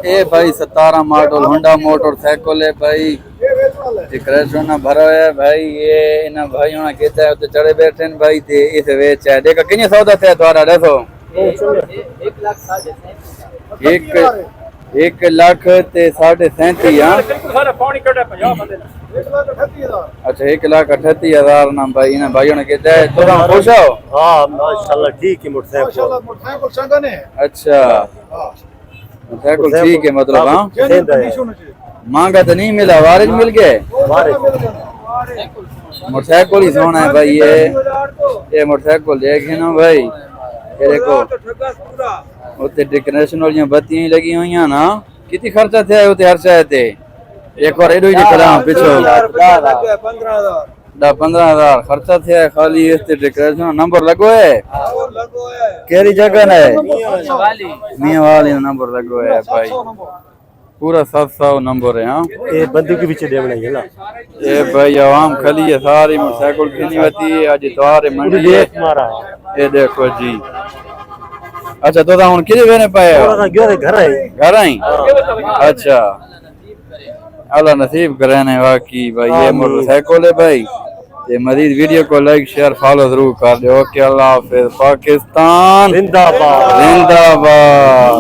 ए भाई 17 model Honda motorcycle है भाई। डिक्रेशन ना भरो है भाई। ये इन भाइयों ने कहता है तो चढ़े बैठे हैं भाई ते इस वेच है। देखो कितने सौदा थे तुम्हारा देखो 1 लाख ते 37,500। हां अच्छा 1,38,000 ना भाई इन भाइयों ने कहता है। तो खुश हो? हां माशाल्लाह ठीक है मोटरसाइकिल संगने। अच्छा मोटरसाइकिल ठीक है मतलब। हाँ महंगा तो नहीं मिला वारिज मिल गए। मोटरसाइकिल ही सोना है भाई। ये मोटरसाइकिल देखे ना भाई। ये देखो उत्ते डेकोरेशन वाली बत्तियां लगी हुई हैं ना। कितनी खर्चा थे उत्ते हर शय ते? एक बार एडो ही दिखला पिछो 10-15,000 खर्चा थे खाली इस डेकोरेशन। नंबर लगो है केरी जगह है मियां वाली नंबर लगो है भाई। पूरा 700 नंबर है। हाँ ये बंदूक के पीछे देवना है ना। ये भाई आवाम खली है सारी मोटरसाइकिल कितनी होती है आज इतवार मंडी है। ये देखो जी। अच्छा तो हुन किदे वेने पाए घर आई। अच्छा अल्लाह नसीब करे वाकई भाई। ये मोटरसाइकिल है भाई। ये मजीद वीडियो को लाइक शेयर फॉलो जरूर कर दो। ओके अल्लाह हाफिज। पाकिस्तान जिंदाबाद जिंदाबाद।